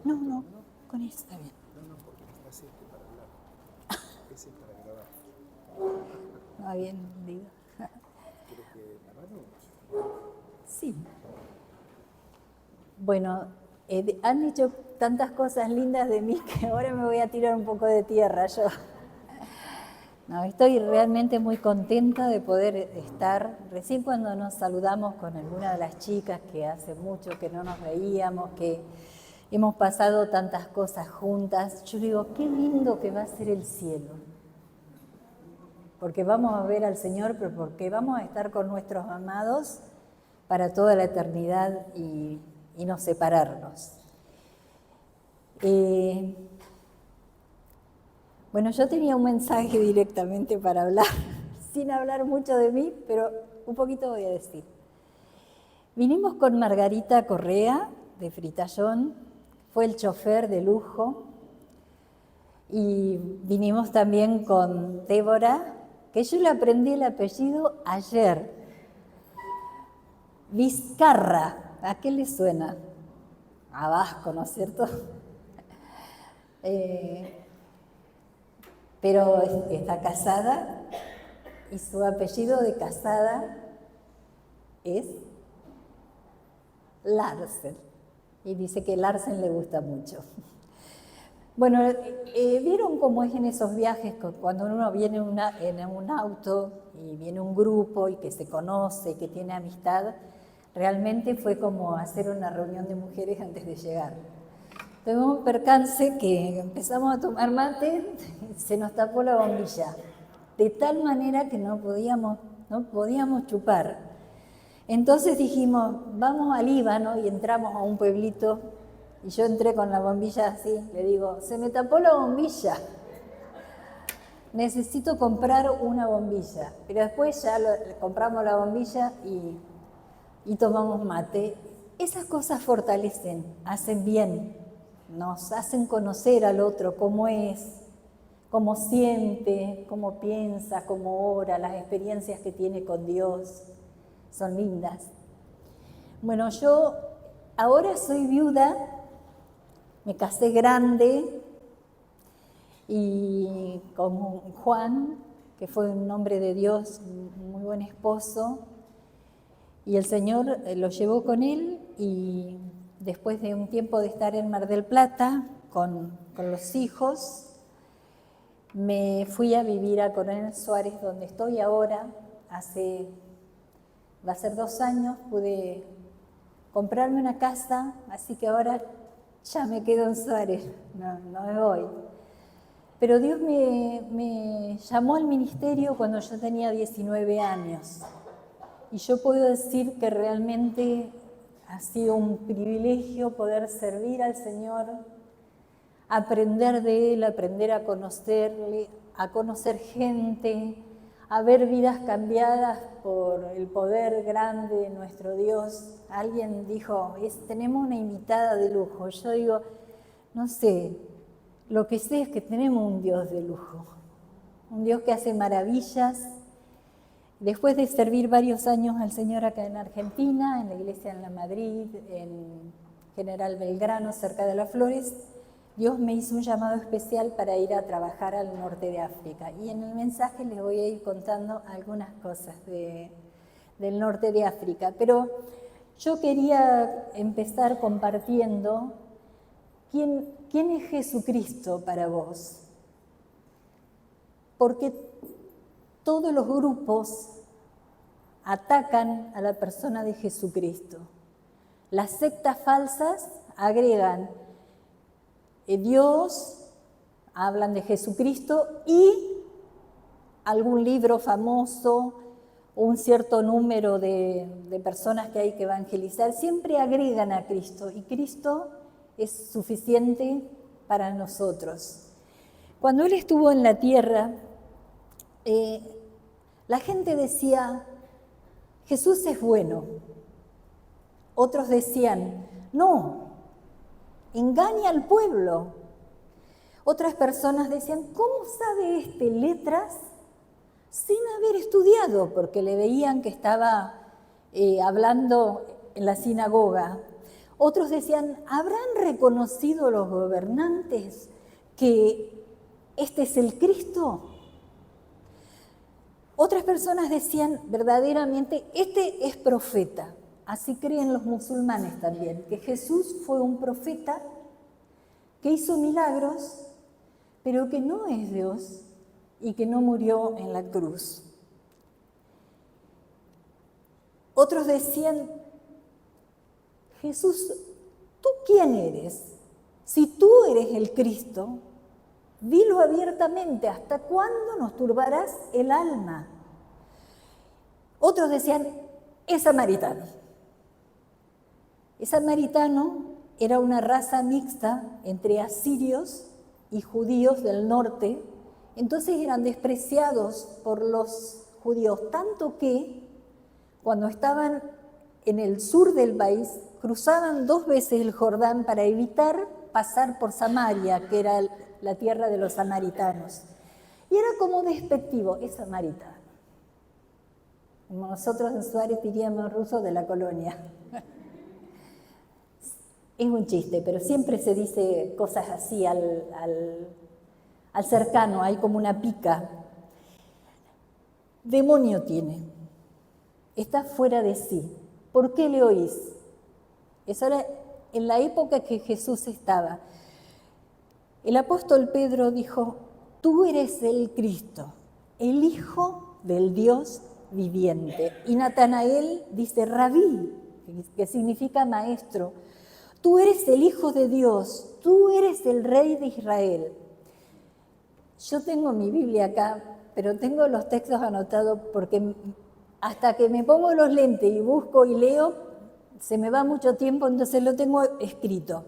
No, no, con eso está bien. No, porque está así para hablar. Ese es para grabar. Va bien, digo. ¿Quieres que la mano? Sí. Bueno, han dicho tantas cosas lindas de mí que ahora me voy a tirar un poco de tierra yo. No, estoy realmente muy contenta de poder estar. Recién cuando nos saludamos con alguna de las chicas que hace mucho que no nos veíamos, que hemos pasado tantas cosas juntas, yo digo, qué lindo que va a ser el cielo. Porque vamos a ver al Señor, pero porque vamos a estar con nuestros amados para toda la eternidad y no separarnos. Bueno, yo tenía un mensaje directamente para hablar, sin hablar mucho de mí, pero un poquito voy a decir. Vinimos con Margarita Correa, de Fritayón, fue el chofer de lujo, y vinimos también con Débora, que yo le aprendí el apellido ayer. Vizcarra, ¿a qué le suena? A vasco, ¿no es cierto? Pero está casada y su apellido de casada es Larsen. Y dice que Larsen le gusta mucho. Bueno, ¿vieron cómo es en esos viajes cuando uno viene en un auto y viene un grupo y que se conoce, que tiene amistad? Realmente fue como hacer una reunión de mujeres antes de llegar. Tuvimos un percance que empezamos a tomar mate, se nos tapó la bombilla, de tal manera que no podíamos chupar. Entonces dijimos, vamos al Líbano y entramos a un pueblito y yo entré con la bombilla así, le digo, se me tapó la bombilla, necesito comprar una bombilla. Pero después ya compramos la bombilla y tomamos mate. Esas cosas fortalecen, hacen bien, nos hacen conocer al otro cómo es, cómo siente, cómo piensa, cómo ora, las experiencias que tiene con Dios, son lindas. Bueno, yo ahora soy viuda, me casé grande y con Juan, que fue un hombre de Dios, un muy buen esposo, y el Señor lo llevó con él y después de un tiempo de estar en Mar del Plata con los hijos, me fui a vivir a Coronel Suárez, donde estoy ahora. Va a ser 2 años, pude comprarme una casa, así que ahora ya me quedo en Suárez, no me voy. Pero Dios me llamó al ministerio cuando yo tenía 19 años. Y yo puedo decir que realmente ha sido un privilegio poder servir al Señor, aprender de Él, aprender a conocerle, a conocer gente, a ver vidas cambiadas por el poder grande de nuestro Dios. Alguien dijo, tenemos una invitada de lujo. Yo digo, no sé, lo que sé es que tenemos un Dios de lujo, un Dios que hace maravillas. Después de servir varios años al Señor acá en Argentina, en la iglesia en La Madrid, en General Belgrano, cerca de Las Flores, Dios me hizo un llamado especial para ir a trabajar al norte de África. Y en el mensaje les voy a ir contando algunas cosas del norte de África. Pero yo quería empezar compartiendo quién es Jesucristo para vos. Porque todos los grupos atacan a la persona de Jesucristo. Las sectas falsas agregan Dios, hablan de Jesucristo y algún libro famoso o un cierto número de personas que hay que evangelizar. Siempre agregan a Cristo y Cristo es suficiente para nosotros. Cuando Él estuvo en la tierra, la gente decía, Jesús es bueno. Otros decían, no, engaña al pueblo. Otras personas decían, ¿cómo sabe letras sin haber estudiado? Porque le veían que estaba hablando en la sinagoga. Otros decían, ¿habrán reconocido los gobernantes que este es el Cristo? Otras personas decían, verdaderamente, este es profeta. Así creen los musulmanes también, que Jesús fue un profeta que hizo milagros, pero que no es Dios y que no murió en la cruz. Otros decían, Jesús, ¿tú quién eres? Si tú eres el Cristo, dilo abiertamente, ¿hasta cuándo nos turbarás el alma? Otros decían, es samaritano. El samaritano era una raza mixta entre asirios y judíos del norte, entonces eran despreciados por los judíos, tanto que cuando estaban en el sur del país, cruzaban 2 veces el Jordán para evitar pasar por Samaria, que era la tierra de los samaritanos. Y era como despectivo, es samaritano. Como nosotros en Suárez diríamos ruso de la colonia. Es un chiste, pero siempre se dice cosas así al cercano, hay como una pica. Demonio tiene, está fuera de sí. ¿Por qué le oís? Eso era en la época que Jesús estaba. El apóstol Pedro dijo, tú eres el Cristo, el Hijo del Dios viviente. Y Natanael dice, Rabí, que significa maestro, tú eres el Hijo de Dios, tú eres el Rey de Israel. Yo tengo mi Biblia acá, pero tengo los textos anotados porque hasta que me pongo los lentes y busco y leo, se me va mucho tiempo, entonces lo tengo escrito.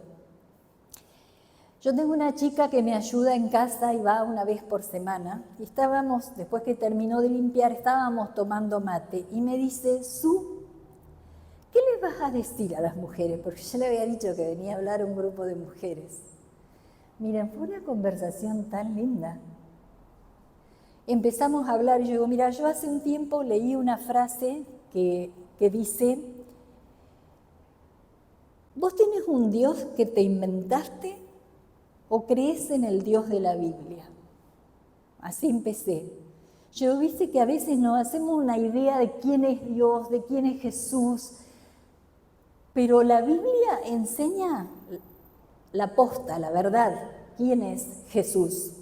Yo tengo una chica que me ayuda en casa y va una vez por semana. Y estábamos, después que terminó de limpiar, estábamos tomando mate. Y me dice, Su, ¿qué les vas a decir a las mujeres? Porque yo le había dicho que venía a hablar a un grupo de mujeres. Miren, fue una conversación tan linda. Empezamos a hablar y yo digo, mira, yo hace un tiempo leí una frase que dice, ¿vos tenés un Dios que te inventaste o crees en el Dios de la Biblia? Así empecé. Yo viste que a veces nos hacemos una idea de quién es Dios, de quién es Jesús, pero la Biblia enseña la posta, la verdad, quién es Jesús.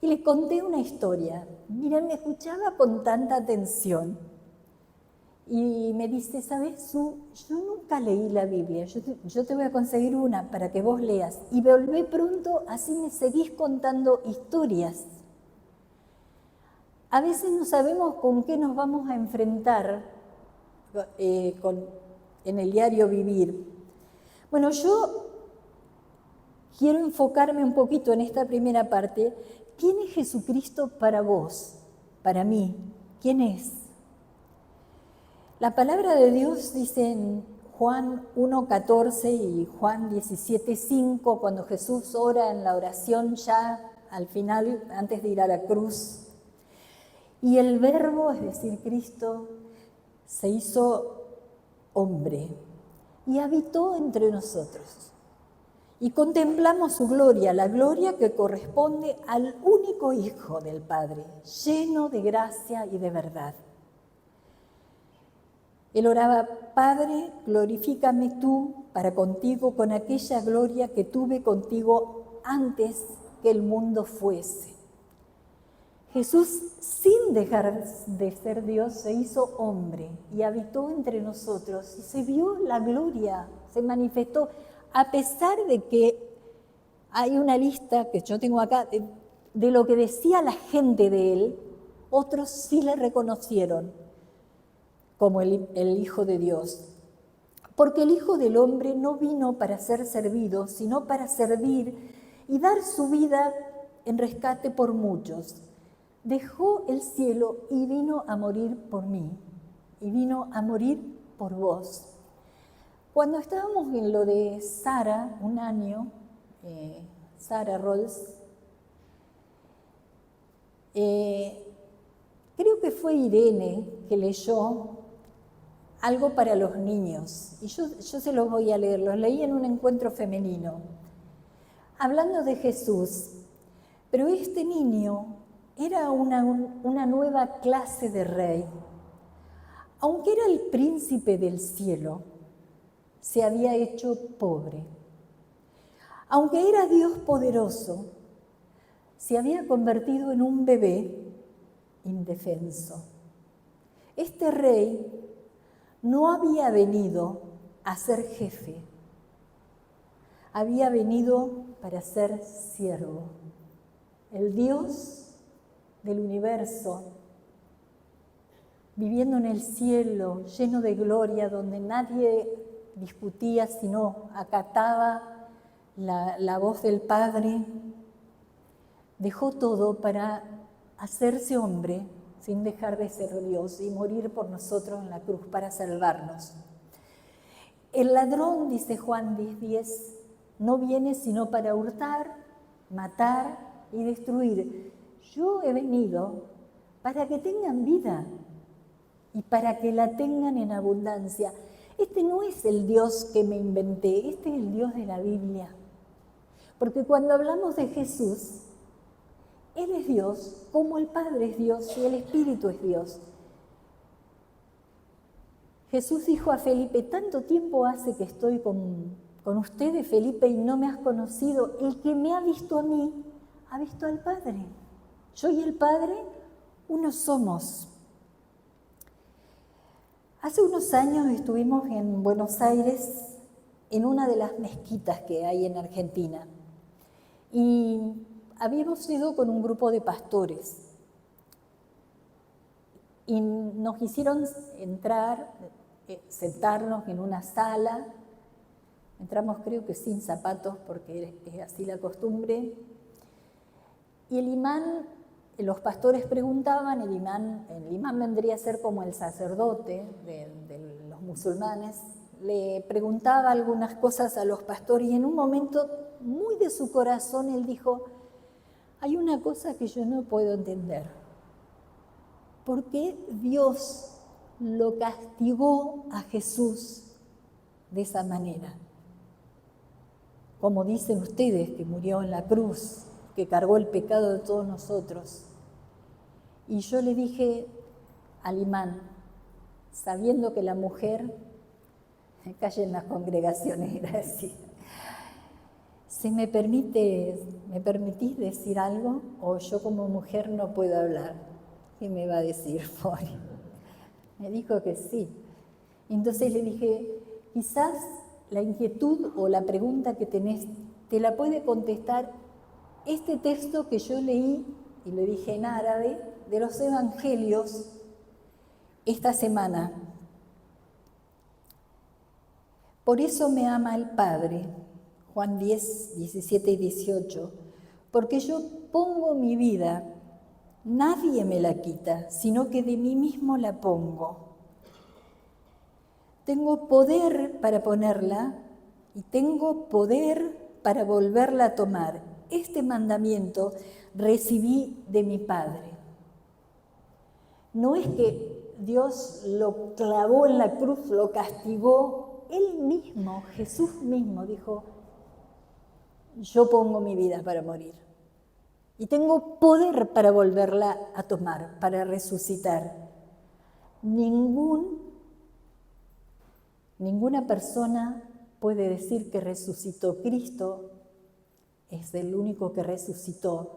Y le conté una historia. Mira, me escuchaba con tanta atención. Y me dice, ¿sabes, Su? Yo nunca leí la Biblia. Yo te voy a conseguir una para que vos leas. Y volvé pronto, así me seguís contando historias. A veces no sabemos con qué nos vamos a enfrentar en el diario vivir. Bueno, yo quiero enfocarme un poquito en esta primera parte. ¿Quién es Jesucristo para vos? Para mí, ¿quién es? La palabra de Dios dice en Juan 1:14 y Juan 17:5, cuando Jesús ora en la oración ya al final, antes de ir a la cruz. Y el Verbo, es decir, Cristo, se hizo hombre y habitó entre nosotros. Y contemplamos su gloria, la gloria que corresponde al único Hijo del Padre, lleno de gracia y de verdad. Él oraba, Padre, glorifícame tú para contigo con aquella gloria que tuve contigo antes que el mundo fuese. Jesús, sin dejar de ser Dios, se hizo hombre y habitó entre nosotros y se vio la gloria, se manifestó. A pesar de que hay una lista que yo tengo acá de lo que decía la gente de él, otros sí le reconocieron como el Hijo de Dios. Porque el Hijo del Hombre no vino para ser servido, sino para servir y dar su vida en rescate por muchos. Dejó el cielo y vino a morir por mí, y vino a morir por vos. Cuando estábamos en lo de Sara, un año, Sara Rolls, creo que fue Irene que leyó algo para los niños. Y yo se los voy a leer, los leí en un encuentro femenino, hablando de Jesús. Pero este niño era una nueva clase de rey. Aunque era el príncipe del cielo, se había hecho pobre. Aunque era Dios poderoso, se había convertido en un bebé indefenso. Este rey no había venido a ser jefe, había venido para ser siervo. El Dios del universo, viviendo en el cielo, lleno de gloria, donde nadie discutía, sino acataba la voz del Padre, dejó todo para hacerse hombre sin dejar de ser Dios y morir por nosotros en la cruz para salvarnos. El ladrón, dice Juan 10:10, no viene sino para hurtar, matar y destruir. Yo he venido para que tengan vida y para que la tengan en abundancia. Este no es el Dios que me inventé, este es el Dios de la Biblia. Porque cuando hablamos de Jesús, Él es Dios, como el Padre es Dios y el Espíritu es Dios. Jesús dijo a Felipe, tanto tiempo hace que estoy con ustedes, Felipe, y no me has conocido. El que me ha visto a mí, ha visto al Padre. Yo y el Padre, uno somos. Hace unos años estuvimos en Buenos Aires, en una de las mezquitas que hay en Argentina. Y habíamos ido con un grupo de pastores. Y nos hicieron entrar, sentarnos en una sala. Entramos creo que sin zapatos porque es así la costumbre. Y el imán, los pastores preguntaban, el imán vendría a ser como el sacerdote de los musulmanes, le preguntaba algunas cosas a los pastores y en un momento muy de su corazón él dijo, hay una cosa que yo no puedo entender. ¿Por qué Dios lo castigó a Jesús de esa manera? Como dicen ustedes, que murió en la cruz, que cargó el pecado de todos nosotros. Y yo le dije al imán, sabiendo que la mujer, calle en las congregaciones, era así, ¿me permitís decir algo? O yo como mujer no puedo hablar. ¿Qué me va a decir? Me dijo que sí. Entonces le dije, quizás la inquietud o la pregunta que tenés te la puede contestar este texto que yo leí, y le dije en árabe, de los evangelios esta semana. Por eso me ama el Padre, Juan 10, 17 y 18, porque yo pongo mi vida, nadie me la quita, sino que de mí mismo la pongo. Tengo poder para ponerla y tengo poder para volverla a tomar. Este mandamiento recibí de mi Padre. No es que Dios lo clavó en la cruz, lo castigó. Él mismo, Jesús mismo, dijo, yo pongo mi vida para morir. Y tengo poder para volverla a tomar, para resucitar. Ninguna persona puede decir que resucitó. Cristo es el único que resucitó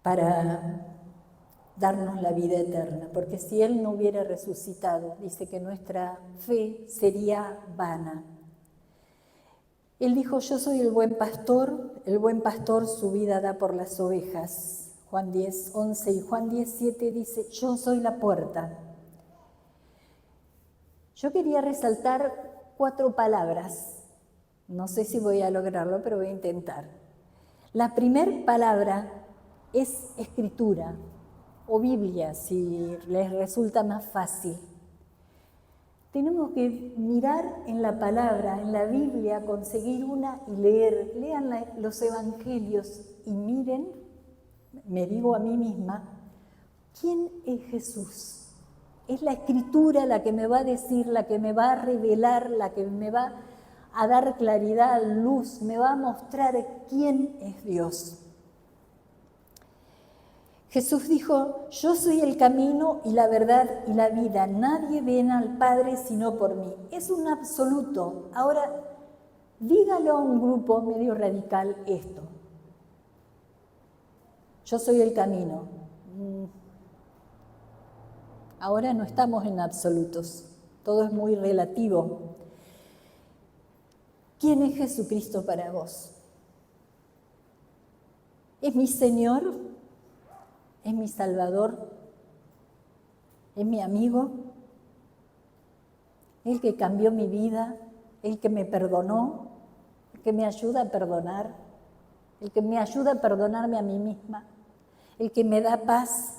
para darnos la vida eterna, porque si Él no hubiera resucitado, dice que nuestra fe sería vana. Él dijo, yo soy el buen pastor su vida da por las ovejas. Juan 10, 11 y Juan 10, 7 dice, yo soy la puerta. Yo quería resaltar 4 palabras. No sé si voy a lograrlo, pero voy a intentar. La primera palabra es escritura o Biblia, si les resulta más fácil. Tenemos que mirar en la palabra, en la Biblia, conseguir una y leer. Lean los evangelios y miren, me digo a mí misma, ¿quién es Jesús? Es la Escritura la que me va a decir, la que me va a revelar, la que me va a dar claridad, luz, me va a mostrar quién es Dios. Jesús dijo, yo soy el camino y la verdad y la vida. Nadie viene al Padre sino por mí. Es un absoluto. Ahora, dígalo a un grupo medio radical esto. Yo soy el camino. Ahora no estamos en absolutos. Todo es muy relativo. ¿Quién es Jesucristo para vos? ¿Es mi Señor? ¿Es mi Salvador? ¿Es mi amigo? ¿El que cambió mi vida? ¿El que me perdonó? ¿El que me ayuda a perdonar? ¿El que me ayuda a perdonarme a mí misma? ¿El que me da paz?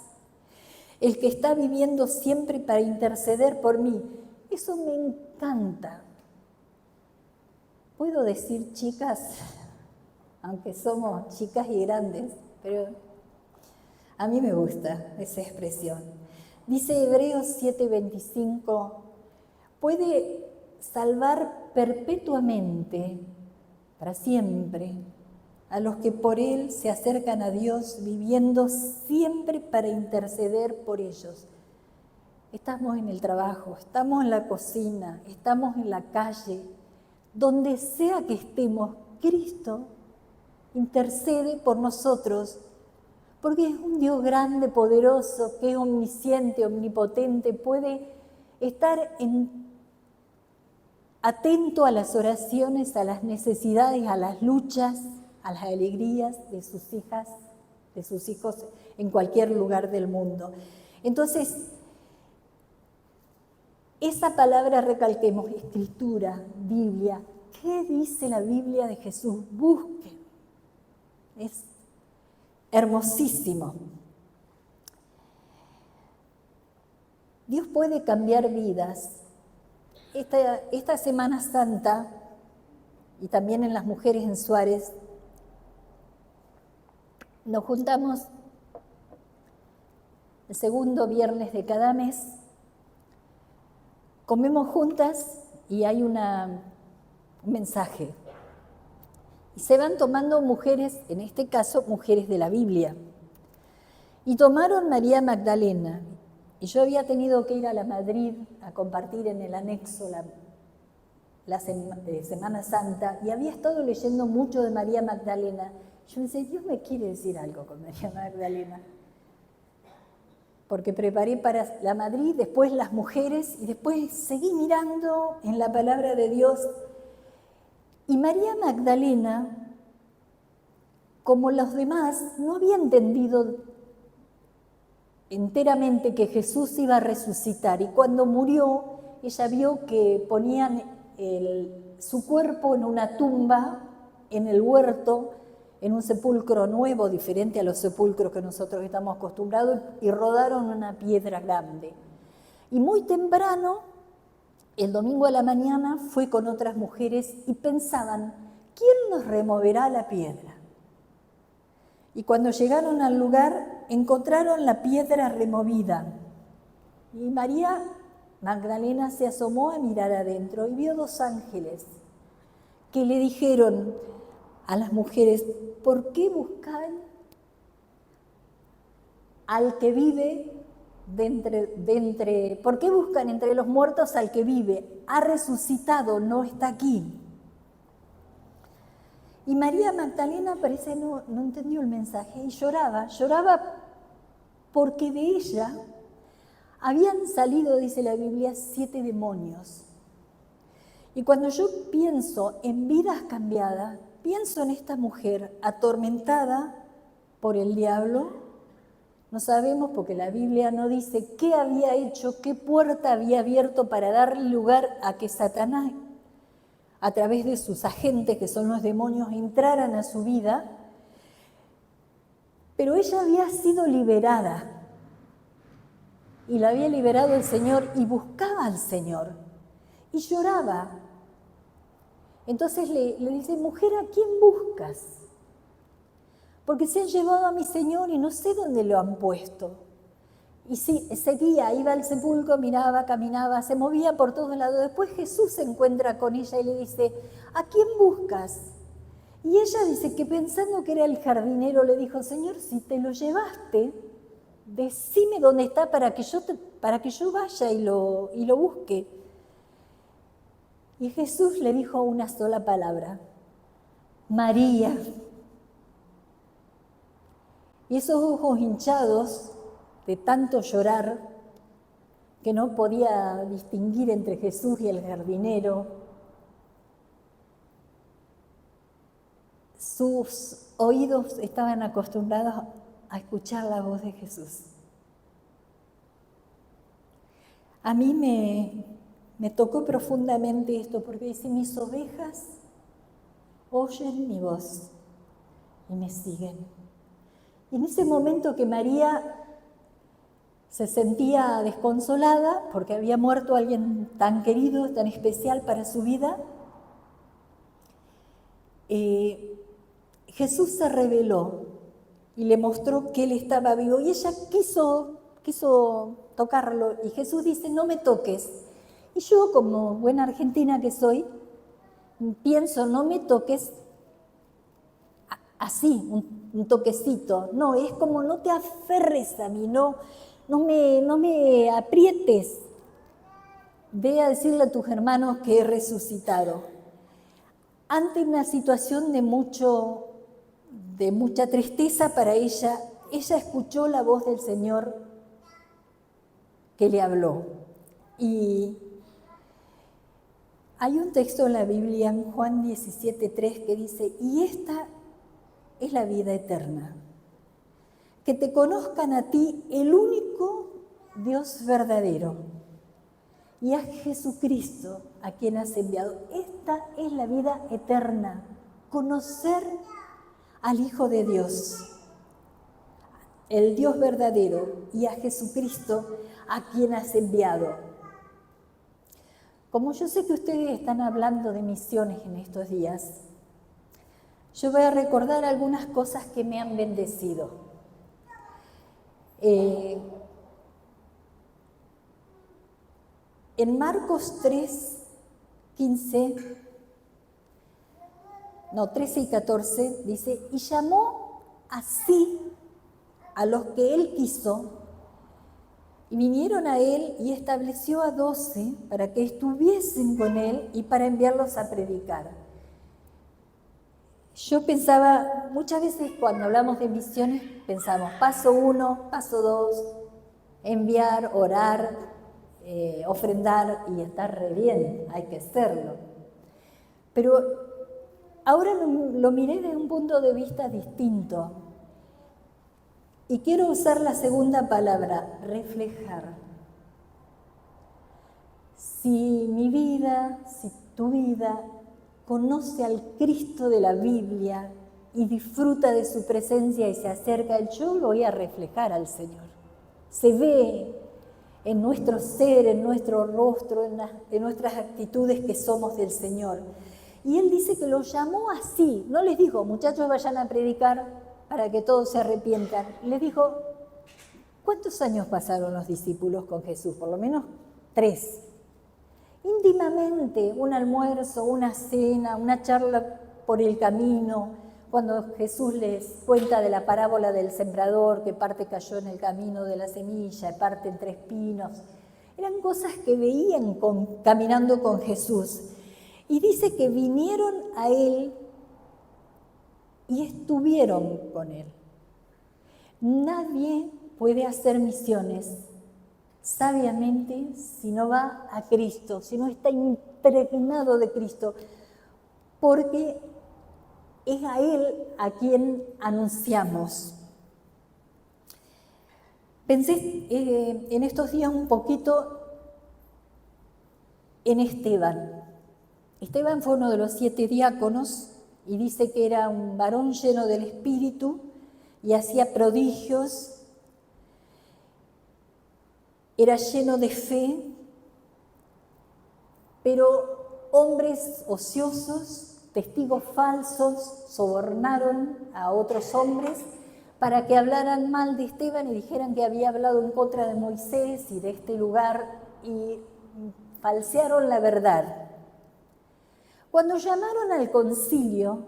¿El que está viviendo siempre para interceder por mí? Eso me encanta. Puedo decir chicas, aunque somos chicas y grandes, pero a mí me gusta esa expresión. Dice Hebreos 7:25, puede salvar perpetuamente, para siempre, a los que por Él se acercan a Dios, viviendo siempre para interceder por ellos. Estamos en el trabajo, estamos en la cocina, estamos en la calle, donde sea que estemos, Cristo intercede por nosotros, porque es un Dios grande, poderoso, que es omnisciente, omnipotente, puede estar atento a las oraciones, a las necesidades, a las luchas, a las alegrías de sus hijas, de sus hijos en cualquier lugar del mundo. Entonces, esa palabra recalquemos, Escritura, Biblia. ¿Qué dice la Biblia de Jesús? Busquen. Es hermosísimo. Dios puede cambiar vidas. Esta Semana Santa, y también en las mujeres en Suárez, nos juntamos el segundo viernes de cada mes, comemos juntas y hay un mensaje. Y se van tomando mujeres, en este caso mujeres de la Biblia. Y tomaron María Magdalena. Y yo había tenido que ir a la Madrid a compartir en el anexo la Semana Santa y había estado leyendo mucho de María Magdalena. Yo pensé, Dios me quiere decir algo con María Magdalena. Porque preparé para la Madrid, después las mujeres y después seguí mirando en la palabra de Dios. Y María Magdalena, como los demás, no había entendido enteramente que Jesús iba a resucitar. Y cuando murió, ella vio que ponían su cuerpo en una tumba, en el huerto, en un sepulcro nuevo, diferente a los sepulcros que nosotros estamos acostumbrados, y rodaron una piedra grande. Y muy temprano, el domingo a la mañana, fue con otras mujeres y pensaban, ¿quién nos removerá la piedra? Y cuando llegaron al lugar, encontraron la piedra removida. Y María Magdalena se asomó a mirar adentro y vio 2 ángeles que le dijeron a las mujeres, ¿por qué buscan al que vive ¿por qué buscan entre los muertos al que vive? Ha resucitado, no está aquí. Y María Magdalena parece no entendió el mensaje y lloraba porque de ella habían salido, dice la Biblia, 7 demonios. Y cuando yo pienso en vidas cambiadas, pienso en esta mujer atormentada por el diablo. No sabemos porque la Biblia no dice qué había hecho, qué puerta había abierto para darle lugar a que Satanás, a través de sus agentes, que son los demonios, entraran a su vida. Pero ella había sido liberada. Y la había liberado el Señor y buscaba al Señor. Y lloraba. Entonces le dice, mujer, ¿a quién buscas? Porque se han llevado a mi Señor y no sé dónde lo han puesto. Y sí, seguía, iba al sepulcro, miraba, caminaba, se movía por todos lados. Después Jesús se encuentra con ella y le dice, ¿a quién buscas? Y ella dice que pensando que era el jardinero, le dijo, Señor, si te lo llevaste, decime dónde está para que yo vaya y lo busque. Y Jesús le dijo una sola palabra, María. Y esos ojos hinchados de tanto llorar, que no podía distinguir entre Jesús y el jardinero, sus oídos estaban acostumbrados a escuchar la voz de Jesús. A mí me tocó profundamente esto, porque dice, mis ovejas oyen mi voz y me siguen. Y en ese momento que María se sentía desconsolada porque había muerto alguien tan querido, tan especial para su vida, Jesús se reveló y le mostró que él estaba vivo. Y ella quiso tocarlo y Jesús dice, no me toques. Y yo, como buena argentina que soy, pienso, no me toques así, un toquecito. No, es como no te aferres a mí, no me aprietes. Ve a decirle a tus hermanos que he resucitado. Ante una situación de mucha tristeza para ella escuchó la voz del Señor que le habló. Y hay un texto en la Biblia, en Juan 17:3, que dice, y esta es la vida eterna, que te conozcan a ti, el único Dios verdadero, y a Jesucristo, a quien has enviado. Esta es la vida eterna, conocer al Hijo de Dios, el Dios verdadero, y a Jesucristo, a quien has enviado. Como yo sé que ustedes están hablando de misiones en estos días, yo voy a recordar algunas cosas que me han bendecido. En Marcos 13 y 14 dice, y llamó así a los que él quiso, y vinieron a él y estableció a 12 para que estuviesen con él y para enviarlos a predicar. Yo pensaba, muchas veces cuando hablamos de misiones, pensamos paso 1, paso 2, enviar, orar, ofrendar y estar re bien, hay que hacerlo. Pero ahora lo miré desde un punto de vista distinto y quiero usar la segunda palabra, reflejar. Si mi vida, si tu vida conoce al Cristo de la Biblia y disfruta de su presencia y se acerca a él, yo lo voy a reflejar al Señor. Se ve en nuestro ser, en nuestro rostro, en nuestras actitudes que somos del Señor. Y él dice que lo llamó así, no les dijo, muchachos vayan a predicar para que todos se arrepientan. Les dijo, ¿cuántos años pasaron los discípulos con Jesús? Por lo menos 3. Íntimamente, un almuerzo, una cena, una charla por el camino, cuando Jesús les cuenta de la parábola del sembrador, que parte cayó en el camino de la semilla, parte entre espinos. Eran cosas que veían caminando con Jesús. Y dice que vinieron a él y estuvieron con él. Nadie puede hacer misiones sabiamente si no va a Cristo, si no está impregnado de Cristo, porque es a Él a quien anunciamos. Pensé en estos días un poquito en Esteban. Esteban fue uno de los 7 diáconos y dice que era un varón lleno del Espíritu y hacía prodigios. Era lleno de fe, pero hombres ociosos, testigos falsos, sobornaron a otros hombres para que hablaran mal de Esteban y dijeran que había hablado en contra de Moisés y de este lugar, y falsearon la verdad. Cuando llamaron al concilio,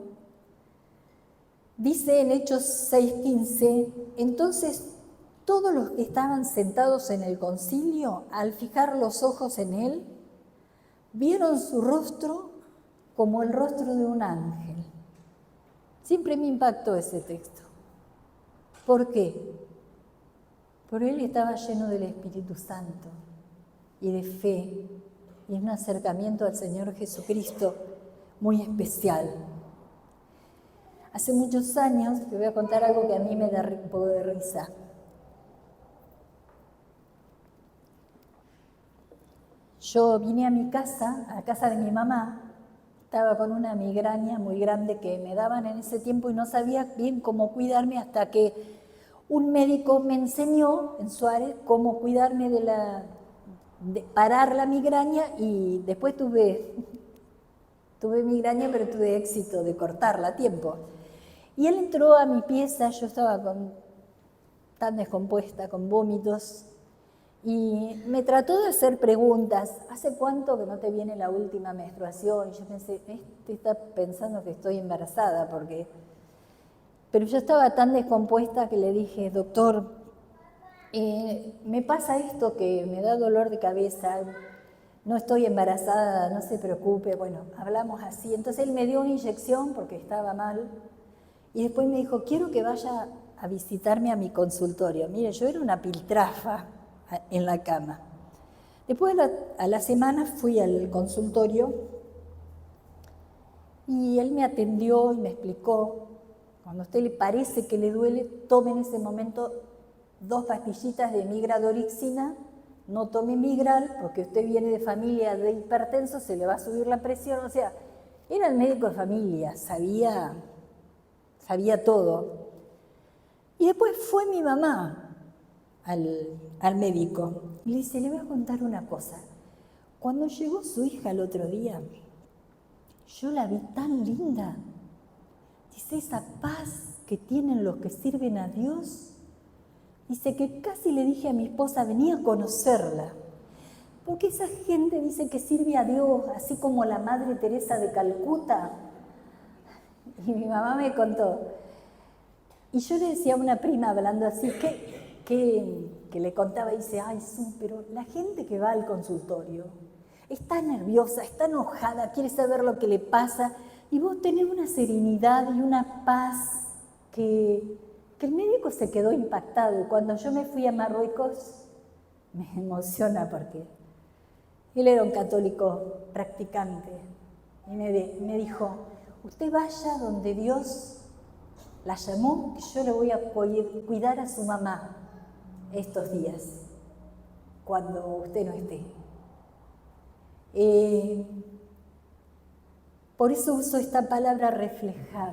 dice en Hechos 6:15, entonces todos los que estaban sentados en el concilio, al fijar los ojos en él, vieron su rostro como el rostro de un ángel. Siempre me impactó ese texto. ¿Por qué? Porque él estaba lleno del Espíritu Santo y de fe y un acercamiento al Señor Jesucristo muy especial. Hace muchos años, te voy a contar algo que a mí me da un poco de risa. Yo vine a mi casa, a la casa de mi mamá, estaba con una migraña muy grande que me daban en ese tiempo y no sabía bien cómo cuidarme hasta que un médico me enseñó en Suárez cómo cuidarme de parar la migraña, y después tuve migraña, pero tuve éxito de cortarla a tiempo. Y él entró a mi pieza, yo estaba tan descompuesta, con vómitos, y me trató de hacer preguntas. ¿Hace cuánto que no te viene la última menstruación? Y yo pensé, este está pensando que estoy embarazada, pero yo estaba tan descompuesta que le dije, doctor, me pasa esto que me da dolor de cabeza, no estoy embarazada, no se preocupe. Bueno, hablamos así. Entonces él me dio una inyección porque estaba mal, y después me dijo, quiero que vaya a visitarme a mi consultorio. Mire, yo era una piltrafa en la cama. Después a la semana fui al consultorio y él me atendió y me explicó, cuando a usted le parece que le duele, tome en ese momento 2 pastillitas de migradorixina, no tome migral porque usted viene de familia de hipertensos, se le va a subir la presión. O sea, era el médico de familia, sabía todo. Y después fue mi mamá al médico y le dice, le voy a contar una cosa. Cuando llegó su hija el otro día, yo la vi tan linda. Dice, esa paz que tienen los que sirven a Dios. Dice que casi le dije a mi esposa, venía a conocerla. Porque esa gente dice que sirve a Dios, así como la Madre Teresa de Calcuta. Y mi mamá me contó. Y yo le decía a una prima hablando así, que le contaba, y dice, ay, sí, pero la gente que va al consultorio está nerviosa, está enojada, quiere saber lo que le pasa, y vos tenés una serenidad y una paz que el médico se quedó impactado. Cuando yo me fui a Marruecos, me emociona porque él era un católico practicante, y me dijo, usted vaya donde Dios la llamó, que yo le voy a cuidar a su mamá estos días, cuando usted no esté. Por eso uso esta palabra reflejar.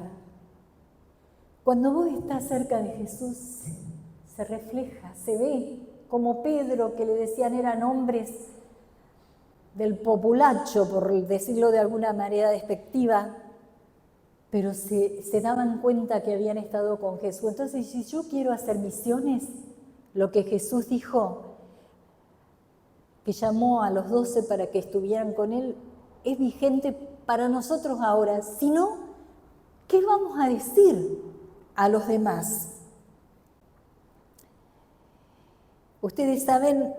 Cuando vos estás cerca de Jesús, se refleja, se ve, como Pedro, que le decían eran hombres del populacho, por decirlo de alguna manera despectiva, pero se daban cuenta que habían estado con Jesús. Entonces, si yo quiero hacer misiones, lo que Jesús dijo, que llamó a los 12 para que estuvieran con él, es vigente para nosotros ahora. Si no, ¿qué vamos a decir a los demás? Ustedes saben,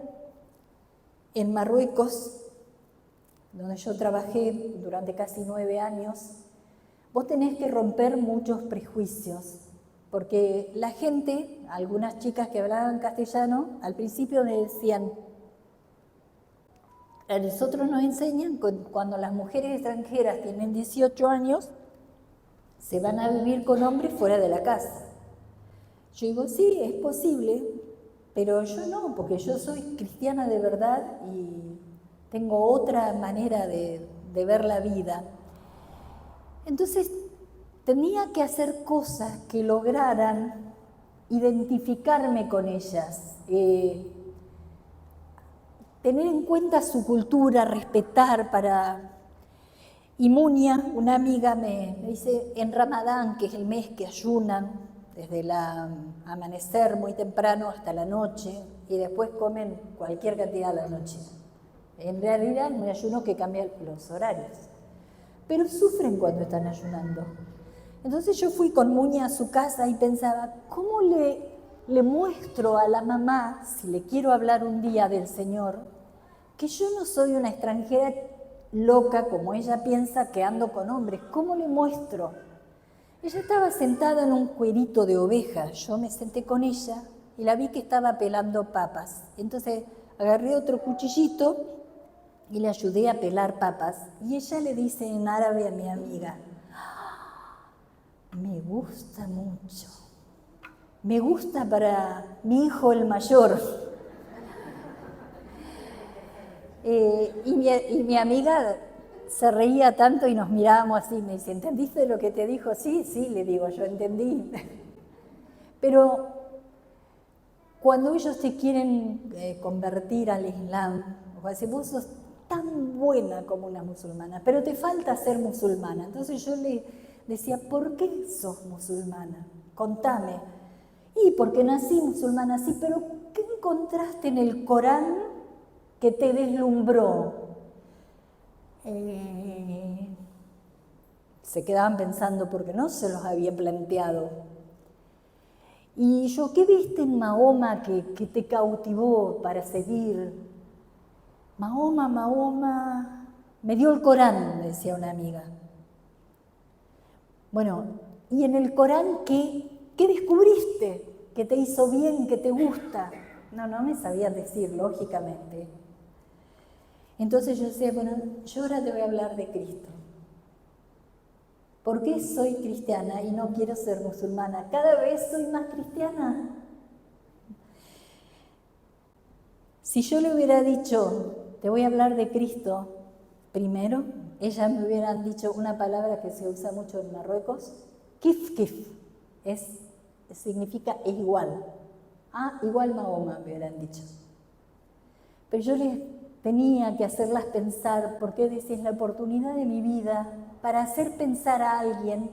en Marruecos, donde yo trabajé durante casi 9 años, vos tenés que romper muchos prejuicios, porque la gente, algunas chicas que hablaban castellano, al principio me decían, a nosotros nos enseñan que cuando las mujeres extranjeras tienen 18 años, se van a vivir con hombres fuera de la casa. Yo digo, sí, es posible, pero yo no, porque yo soy cristiana de verdad y tengo otra manera de ver la vida. Entonces, tenía que hacer cosas que lograran identificarme con ellas, tener en cuenta su cultura, respetar. Y Munia, una amiga, me dice, en Ramadán, que es el mes que ayunan, desde el amanecer muy temprano hasta la noche, y después comen cualquier cantidad a la noche. En realidad es un ayuno que cambia los horarios, pero sufren cuando están ayunando. Entonces yo fui con Muña a su casa y pensaba, ¿cómo le muestro a la mamá, si le quiero hablar un día del Señor, que yo no soy una extranjera loca como ella piensa que ando con hombres? ¿Cómo le muestro? Ella estaba sentada en un cuerito de oveja. Yo me senté con ella y la vi que estaba pelando papas. Entonces agarré otro cuchillito y le ayudé a pelar papas. Y ella le dice en árabe a mi amiga, me gusta mucho. Me gusta para mi hijo el mayor. Y mi amiga se reía tanto y nos mirábamos así. Me dice, ¿entendiste lo que te dijo? Sí, le digo, yo entendí. Pero cuando ellos te quieren convertir al Islam, o sea, vos sos tan buena como una musulmana, pero te falta ser musulmana. Entonces yo le decía, ¿por qué sos musulmana? Contame. Y porque nací musulmana, sí, pero ¿qué encontraste en el Corán que te deslumbró? Se quedaban pensando porque no se los había planteado. Y yo, ¿qué viste en Mahoma que te cautivó para seguir? Mahoma, me dio el Corán, me decía una amiga. Bueno, ¿y en el Corán qué descubriste? ¿Que te hizo bien, que te gusta? No me sabía decir, lógicamente. Entonces yo decía, bueno, yo ahora te voy a hablar de Cristo. ¿Por qué soy cristiana y no quiero ser musulmana? Cada vez soy más cristiana. Si yo le hubiera dicho, te voy a hablar de Cristo primero, ellas me hubieran dicho una palabra que se usa mucho en Marruecos, kif, significa igual. Igual Mahoma, me hubieran dicho. Pero yo les tenía que hacerlas pensar, porque decís, la oportunidad de mi vida para hacer pensar a alguien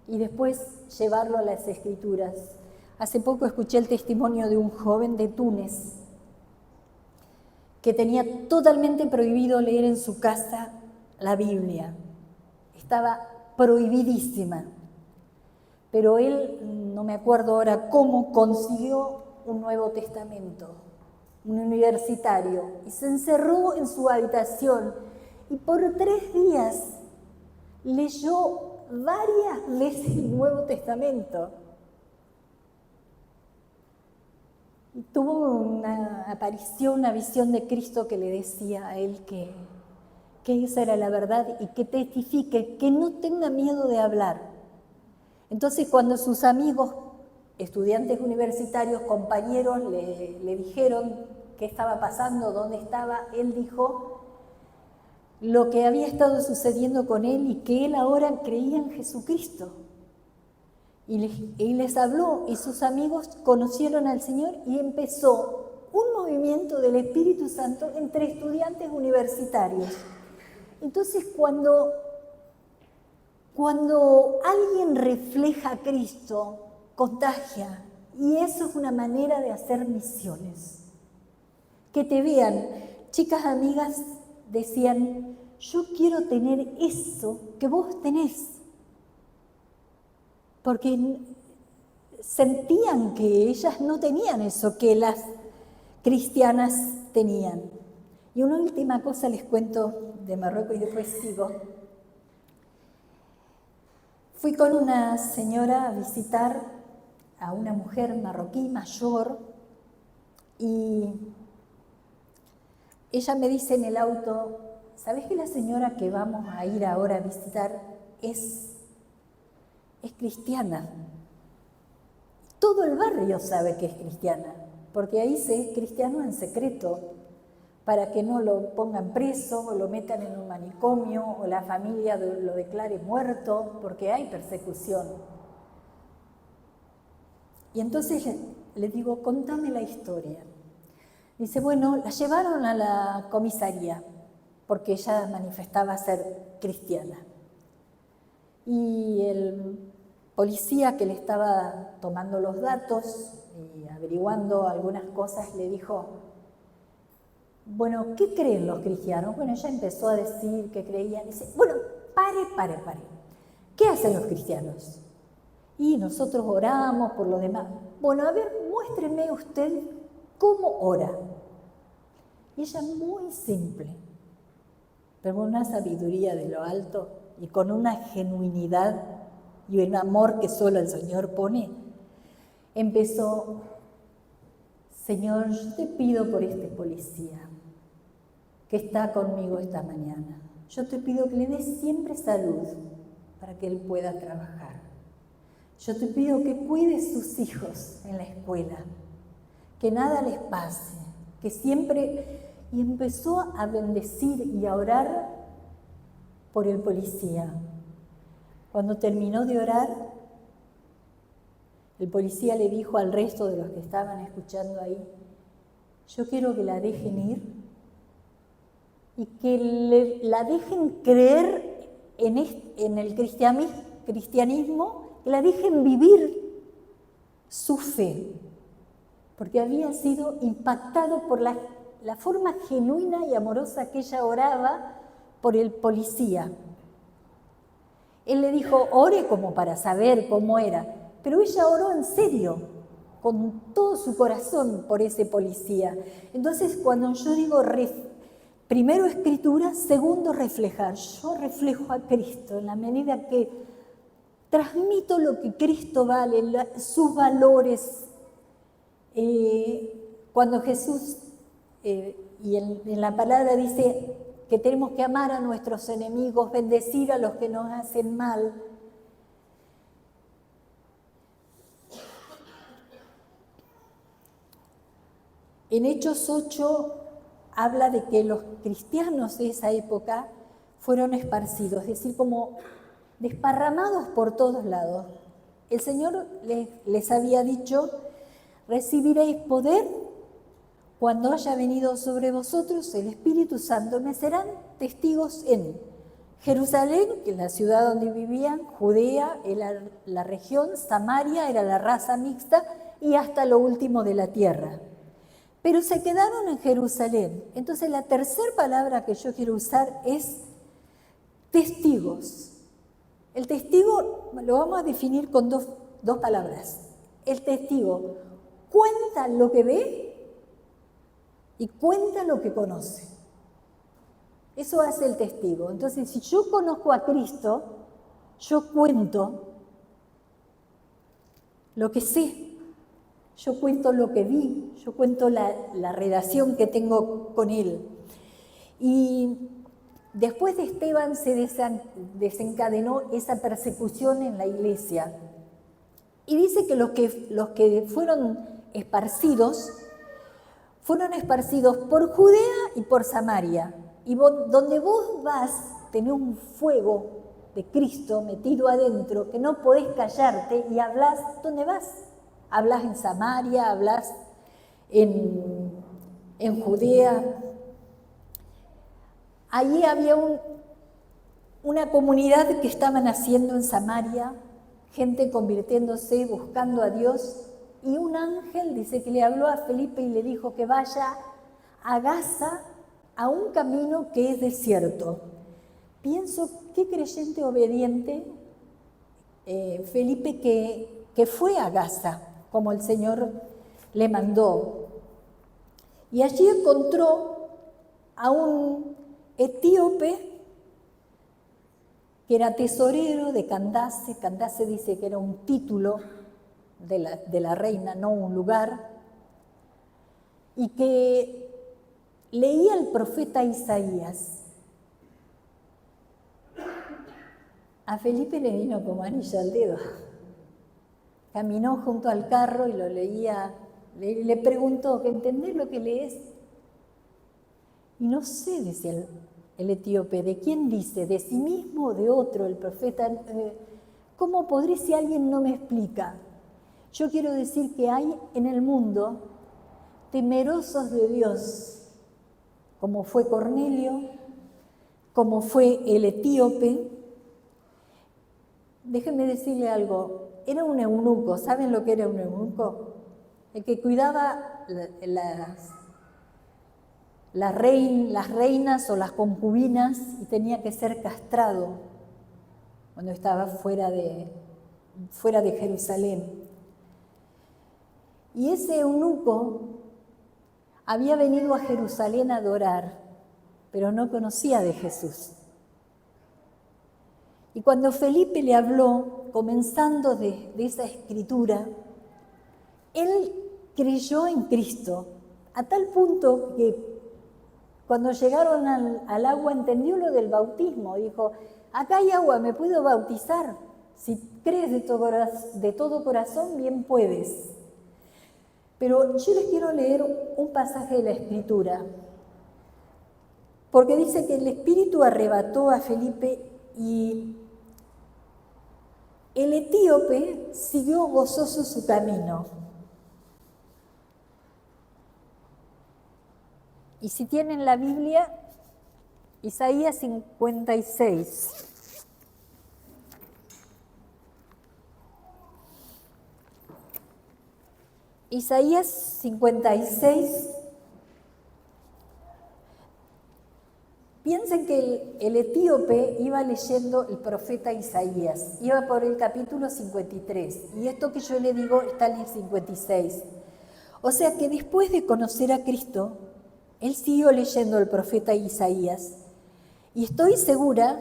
y después llevarlo a las Escrituras. Hace poco escuché el testimonio de un joven de Túnez que tenía totalmente prohibido leer en su casa la Biblia. Estaba prohibidísima. Pero él, no me acuerdo ahora cómo, consiguió un Nuevo Testamento, un universitario, y se encerró en su habitación y por 3 días leyó varias veces el Nuevo Testamento. Y tuvo una aparición, una visión de Cristo que le decía a él que esa era la verdad y que testifique, que no tenga miedo de hablar. Entonces, cuando sus amigos, estudiantes universitarios, compañeros, le dijeron qué estaba pasando, dónde estaba, él dijo lo que había estado sucediendo con él y que él ahora creía en Jesucristo. Y les habló, y sus amigos conocieron al Señor y empezó un movimiento del Espíritu Santo entre estudiantes universitarios. Entonces, cuando alguien refleja a Cristo, contagia, y eso es una manera de hacer misiones. Que te vean. Chicas amigas decían, yo quiero tener eso que vos tenés. Porque sentían que ellas no tenían eso que las cristianas tenían. Y una última cosa les cuento de Marruecos y después sigo. Fui con una señora a visitar a una mujer marroquí mayor y ella me dice en el auto, ¿sabés que la señora que vamos a ir ahora a visitar es cristiana? Todo el barrio sabe que es cristiana, porque ahí se es cristiano en secreto, para que no lo pongan preso o lo metan en un manicomio o la familia lo declare muerto, porque hay persecución. Y entonces le digo, contame la historia. Dice, bueno, la llevaron a la comisaría, porque ella manifestaba ser cristiana. Y el policía que le estaba tomando los datos y averiguando algunas cosas le dijo, bueno, ¿qué creen los cristianos? Bueno, ella empezó a decir que creían. Dice, bueno, pare. ¿Qué hacen los cristianos? Y nosotros oramos por los demás. Bueno, a ver, muéstreme usted cómo ora. Y ella muy simple, pero con una sabiduría de lo alto y con una genuinidad y un amor que solo el Señor pone, empezó, Señor, yo te pido por este policía que está conmigo esta mañana. Yo te pido que le des siempre salud para que él pueda trabajar. Yo te pido que cuides sus hijos en la escuela, que nada les pase, que siempre... Y empezó a bendecir y a orar por el policía. Cuando terminó de orar, el policía le dijo al resto de los que estaban escuchando ahí, yo quiero que la dejen ir y que la dejen creer en el cristianismo, que la dejen vivir su fe, porque había sido impactado por la forma genuina y amorosa que ella oraba por el policía. Él le dijo, ore como para saber cómo era, pero ella oró en serio, con todo su corazón por ese policía. Entonces, cuando yo digo, primero escritura, segundo reflejar, yo reflejo a Cristo en la medida que transmito lo que Cristo vale, sus valores. Cuando Jesús, y en la palabra dice que tenemos que amar a nuestros enemigos, bendecir a los que nos hacen mal. En Hechos 8 habla de que los cristianos de esa época fueron esparcidos, es decir, como desparramados por todos lados. El Señor les había dicho, recibiréis poder cuando haya venido sobre vosotros el Espíritu Santo. Me serán testigos en Jerusalén, que es la ciudad donde vivían, Judea, era la región, Samaria era la raza mixta y hasta lo último de la tierra. Pero se quedaron en Jerusalén. Entonces la tercera palabra que yo quiero usar es testigos. El testigo lo vamos a definir con dos palabras. El testigo cuenta lo que ve y cuenta lo que conoce. Eso hace el testigo. Entonces, si yo conozco a Cristo, yo cuento lo que sé. Yo cuento lo que vi, yo cuento la relación que tengo con Él. Y después de Esteban se desencadenó esa persecución en la iglesia. Y dice que los que fueron esparcidos por Judea y por Samaria. Y donde vos vas, tenés un fuego de Cristo metido adentro, que no podés callarte y hablás, ¿dónde vas? Hablas en Samaria, hablas en Judea. Allí había una comunidad que estaban haciendo en Samaria, gente convirtiéndose, buscando a Dios, y un ángel dice que le habló a Felipe y le dijo que vaya a Gaza, a un camino que es desierto. Pienso, qué creyente obediente Felipe que fue a Gaza, como el Señor le mandó. Y allí encontró a un etíope que era tesorero de Candace. Candace dice que era un título de la reina, no un lugar, y que leía el profeta Isaías. A Felipe le vino como anillo al dedo. Caminó junto al carro y lo leía, le preguntó, ¿entendés lo que lees? Y no sé, decía el etíope, ¿de quién dice? ¿De sí mismo o de otro? El profeta, ¿cómo podré si alguien no me explica? Yo quiero decir que hay en el mundo temerosos de Dios, como fue Cornelio, como fue el etíope, déjenme decirle algo, era un eunuco. ¿Saben lo que era un eunuco? El que cuidaba las reinas o las concubinas y tenía que ser castrado cuando estaba fuera de Jerusalén. Y ese eunuco había venido a Jerusalén a adorar, pero no conocía de Jesús. Y cuando Felipe le habló, comenzando de esa escritura, él creyó en Cristo, a tal punto que cuando llegaron al agua entendió lo del bautismo. Dijo, acá hay agua, ¿me puedo bautizar? Si crees de todo corazón, bien puedes. Pero yo les quiero leer un pasaje de la Escritura, porque dice que el Espíritu arrebató a Felipe y el etíope siguió gozoso su camino. Y si tienen la Biblia, Isaías 56. Isaías 56. Piensen que el etíope iba leyendo el profeta Isaías, iba por el capítulo 53, y esto que yo le digo está en el 56. O sea que después de conocer a Cristo, él siguió leyendo el profeta Isaías, y estoy segura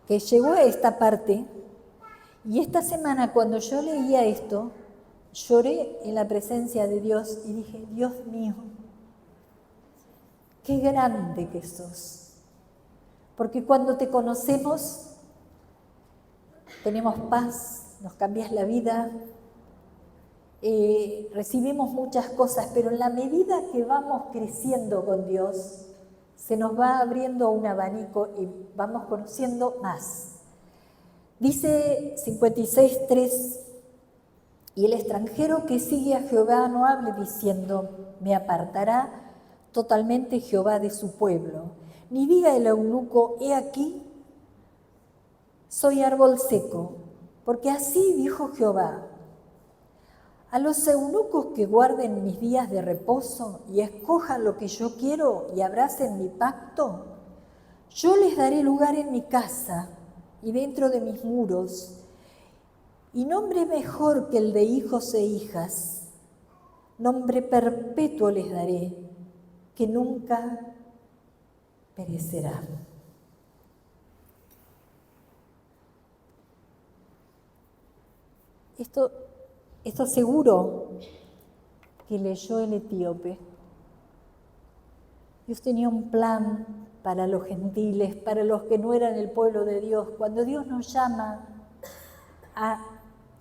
que llegó a esta parte, y esta semana cuando yo leía esto, lloré en la presencia de Dios y dije, Dios mío, qué grande que sos. Porque cuando te conocemos, tenemos paz, nos cambias la vida, recibimos muchas cosas, pero en la medida que vamos creciendo con Dios, se nos va abriendo un abanico y vamos conociendo más. Dice 56:3, y el extranjero que sigue a Jehová no hable diciendo, me apartará totalmente Jehová de su pueblo. Ni diga el eunuco, he aquí, soy árbol seco, porque así dijo Jehová. A los eunucos que guarden mis días de reposo y escojan lo que yo quiero y abracen mi pacto, yo les daré lugar en mi casa y dentro de mis muros, y nombre mejor que el de hijos e hijas, nombre perpetuo les daré, que nunca perecerá. Esto seguro que leyó el etíope. Dios tenía un plan para los gentiles, para los que no eran el pueblo de Dios. Cuando Dios nos llama a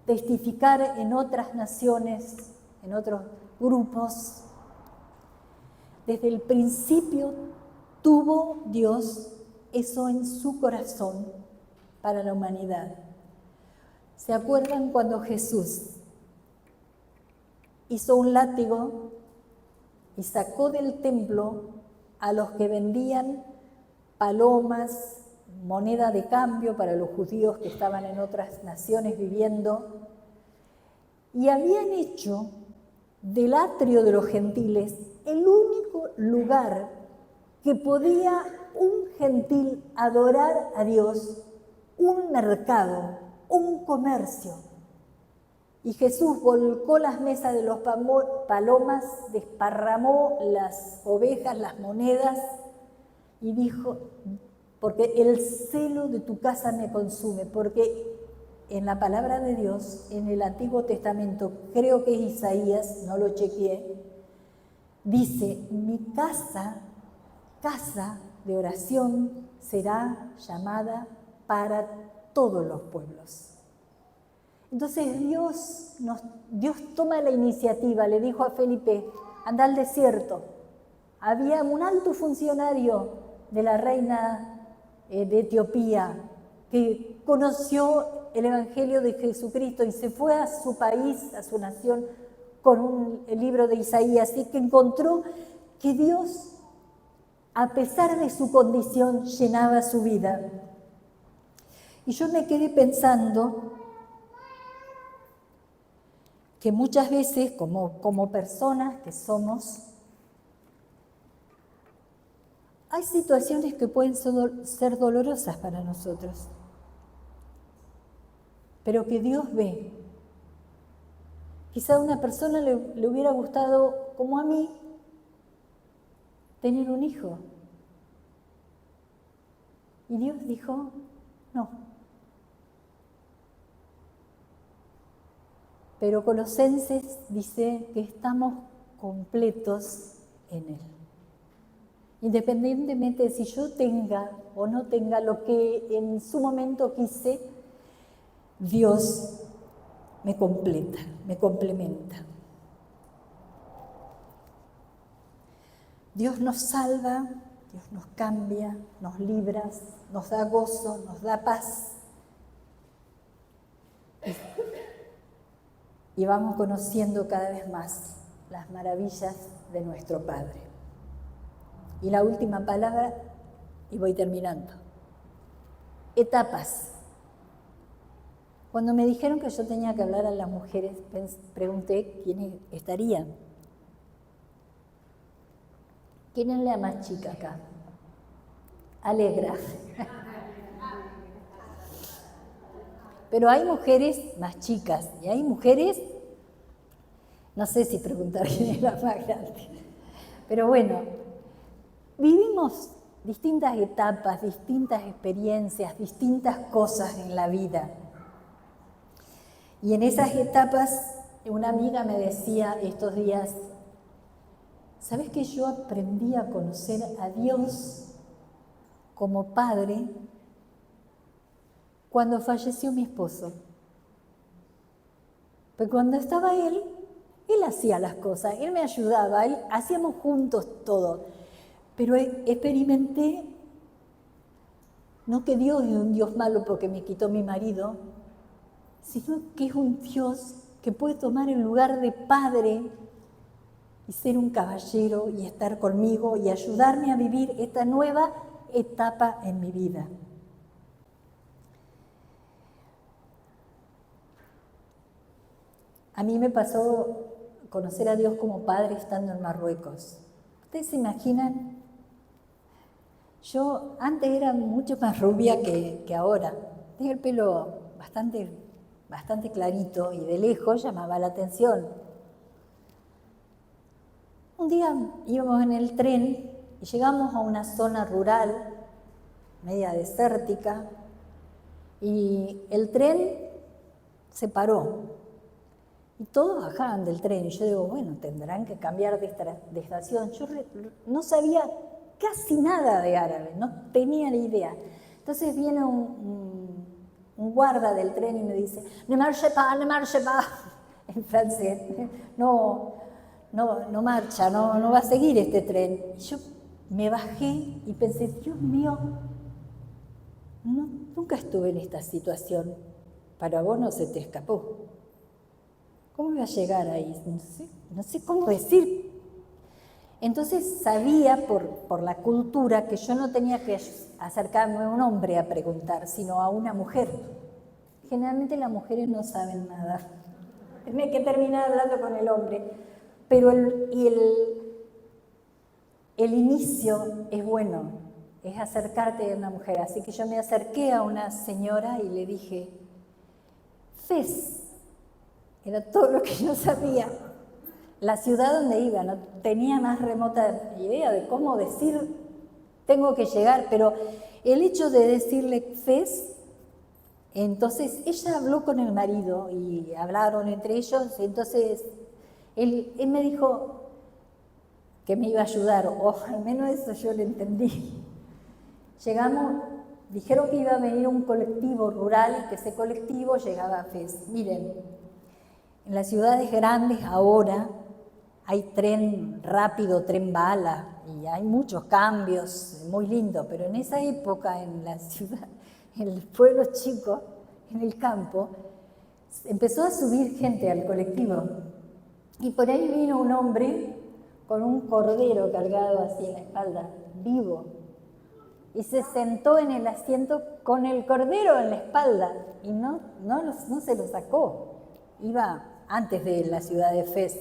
testificar en otras naciones, en otros grupos, desde el principio tuvo Dios eso en su corazón para la humanidad. ¿Se acuerdan cuando Jesús hizo un látigo y sacó del templo a los que vendían palomas, moneda de cambio para los judíos que estaban en otras naciones viviendo, y habían hecho del atrio de los gentiles el único lugar que podía un gentil adorar a Dios, un mercado, un comercio? Y Jesús volcó las mesas de los palomas, desparramó las ovejas, las monedas, y dijo, porque el celo de tu casa me consume, porque en la palabra de Dios, en el Antiguo Testamento, creo que es Isaías, no lo chequeé, dice, mi casa de oración será llamada para todos los pueblos. Entonces Dios toma la iniciativa, le dijo a Felipe, anda al desierto. Había un alto funcionario de la reina de Etiopía que conoció el Evangelio de Jesucristo y se fue a su país, a su nación, con el libro de Isaías, y que encontró que Dios, a pesar de su condición, llenaba su vida. Y yo me quedé pensando que muchas veces, como personas que somos, hay situaciones que pueden ser dolorosas para nosotros, pero que Dios ve. Quizá a una persona le hubiera gustado, como a mí, tener un hijo. Y Dios dijo, no. Pero Colosenses dice que estamos completos en Él. Independientemente de si yo tenga o no tenga lo que en su momento quise, Dios me completa, me complementa. Dios nos salva, Dios nos cambia, nos libra, nos da gozo, nos da paz. Y vamos conociendo cada vez más las maravillas de nuestro Padre. Y la última palabra, y voy terminando. Etapas. Cuando me dijeron que yo tenía que hablar a las mujeres, pregunté quiénes estarían. ¿Quién es la más chica acá? Alegra. Pero hay mujeres más chicas y hay mujeres, no sé si preguntar quién es la más grande, pero bueno, vivimos distintas etapas, distintas experiencias, distintas cosas en la vida. Y en esas etapas, una amiga me decía estos días, ¿sabes que yo aprendí a conocer a Dios como Padre cuando falleció mi esposo? Pues cuando estaba él hacía las cosas, él me ayudaba, hacíamos juntos todo. Pero experimenté, no que Dios es un Dios malo porque me quitó mi marido, sino que es un Dios que puede tomar el lugar de padre y ser un caballero y estar conmigo y ayudarme a vivir esta nueva etapa en mi vida. A mí me pasó conocer a Dios como padre estando en Marruecos. ¿Ustedes se imaginan? Yo antes era mucho más rubia que ahora. Tenía el pelo bastante clarito y de lejos llamaba la atención. Un día íbamos en el tren y llegamos a una zona rural, media desértica, y el tren se paró. Y todos bajaban del tren y yo digo, bueno, tendrán que cambiar de estación. Yo no sabía casi nada de árabe, no tenía ni idea. Entonces viene un guarda del tren y me dice, ne marche pas, en francés, no marcha, no va a seguir este tren. Y yo me bajé y pensé, Dios mío, nunca estuve en esta situación, para vos no se te escapó. ¿Cómo iba a llegar ahí? No sé cómo decir. Entonces sabía por la cultura que yo no tenía que acercarme a un hombre a preguntar, sino a una mujer. Generalmente las mujeres no saben nada. Tenía que terminar hablando con el hombre. Pero el inicio es bueno, es acercarte a una mujer. Así que yo me acerqué a una señora y le dije, Fez. Era todo lo que yo sabía. La ciudad donde iba, no tenía más remota idea de cómo decir, tengo que llegar, pero el hecho de decirle Fez, entonces ella habló con el marido y hablaron entre ellos, entonces él me dijo que me iba a ayudar, o al menos eso yo le entendí. Llegamos, dijeron que iba a venir un colectivo rural y que ese colectivo llegaba a Fez. Miren, en las ciudades grandes ahora hay tren rápido, tren bala, y hay muchos cambios, muy lindo, pero en esa época en la ciudad, en el pueblo chico, en el campo, empezó a subir gente al colectivo. Y por ahí vino un hombre con un cordero cargado así en la espalda, vivo. y se sentó en el asiento con el cordero en la espalda y no se lo sacó. Iba antes de la ciudad de Fez.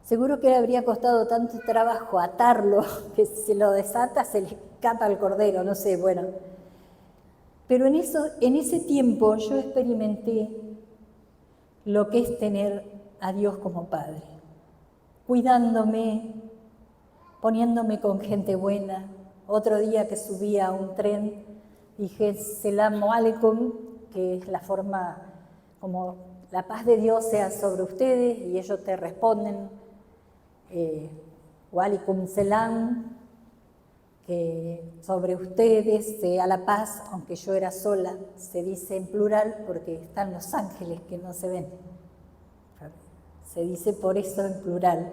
Seguro que le habría costado tanto trabajo atarlo que si se lo desata se le escapa al cordero, no sé, bueno. Pero en ese tiempo yo experimenté lo que es tener a Dios como Padre, cuidándome, poniéndome con gente buena. Otro día que subí a un tren dije Selam Aleikum, que es la forma como la paz de Dios sea sobre ustedes, y ellos te responden Wa Aleikum Selam, que sobre ustedes sea la paz, aunque yo era sola, se dice en plural porque están los ángeles que no se ven. Se dice por eso en plural.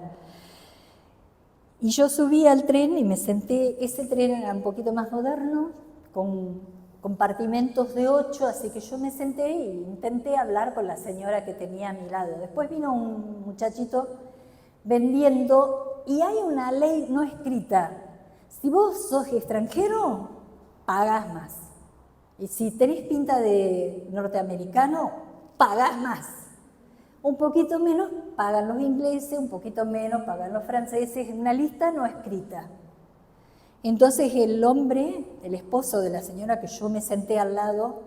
Y yo subí al tren y me senté, ese tren era un poquito más moderno, con compartimentos de 8, así que yo me senté e intenté hablar con la señora que tenía a mi lado. Después vino un muchachito vendiendo, y hay una ley no escrita: si vos sos extranjero, pagás más. Y si tenés pinta de norteamericano, pagás más. Un poquito menos pagan los ingleses, un poquito menos pagan los franceses, una lista no escrita. Entonces el hombre, el esposo de la señora que yo me senté al lado,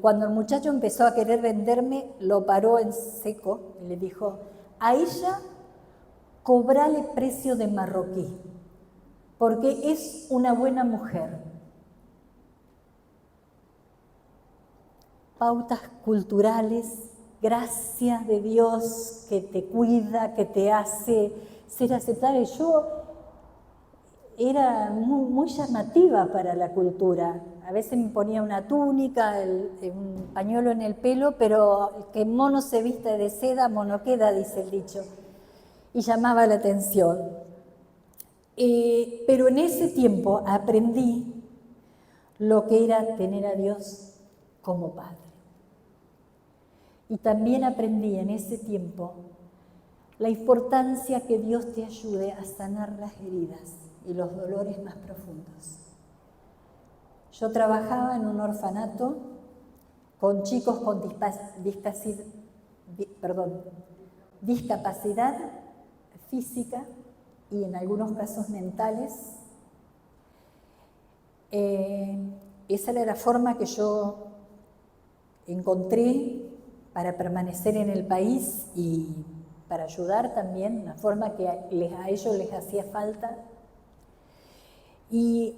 cuando el muchacho empezó a querer venderme, lo paró en seco y le dijo: a ella cobrale precio de marroquí, porque es una buena mujer. Pautas culturales, gracias de Dios que te cuida, que te hace ser aceptable. Yo era muy llamativa para la cultura. A veces me ponía una túnica, un pañuelo en el pelo, pero que mono se viste de seda, mono queda, dice el dicho, y llamaba la atención. Pero en ese tiempo aprendí lo que era tener a Dios como Padre. Y también aprendí en ese tiempo la importancia que Dios te ayude a sanar las heridas y los dolores más profundos. Yo trabajaba en un orfanato con chicos con discapacidad física y en algunos casos mentales. Esa era la forma que yo encontré para permanecer en el país y para ayudar también, una forma que a ellos les hacía falta. Y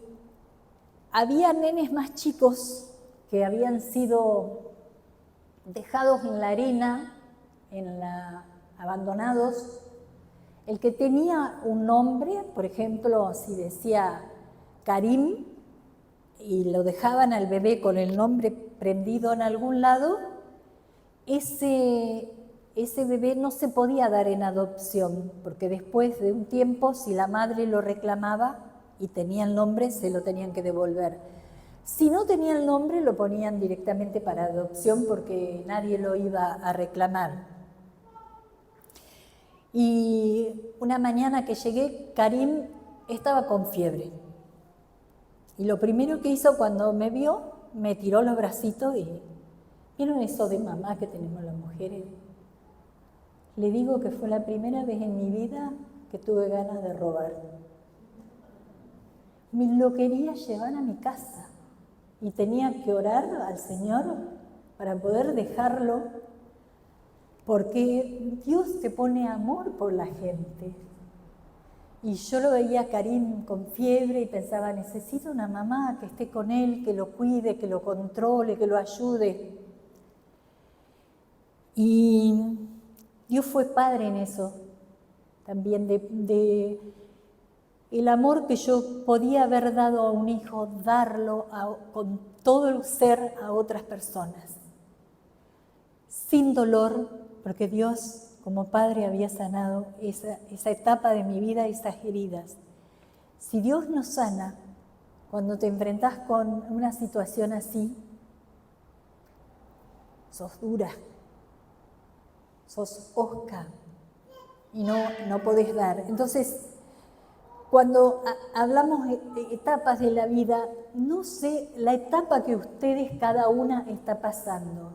había nenes más chicos que habían sido dejados en la arena, abandonados. El que tenía un nombre, por ejemplo, si decía Karim, y lo dejaban al bebé con el nombre prendido en algún lado, ese bebé no se podía dar en adopción, porque después de un tiempo, si la madre lo reclamaba y tenía el nombre, se lo tenían que devolver. Si no tenía el nombre, lo ponían directamente para adopción porque nadie lo iba a reclamar. Y una mañana que llegué, Karim estaba con fiebre. Y lo primero que hizo cuando me vio, me tiró los bracitos y... ¿Vieron eso de mamá que tenemos las mujeres? Le digo que fue la primera vez en mi vida que tuve ganas de robar. Me lo quería llevar a mi casa y tenía que orar al Señor para poder dejarlo, porque Dios te pone amor por la gente. Y yo lo veía a Karim con fiebre y pensaba, necesito una mamá que esté con él, que lo cuide, que lo controle, que lo ayude. Y Dios fue padre en eso, también de el amor que yo podía haber dado a un hijo, darlo con todo el ser a otras personas, sin dolor, porque Dios como Padre había sanado esa etapa de mi vida, esas heridas. Si Dios nos sana, cuando te enfrentás con una situación así, sos dura, sos osca y no podés dar. Entonces, Cuando hablamos de etapas de la vida, no sé la etapa que ustedes cada una está pasando,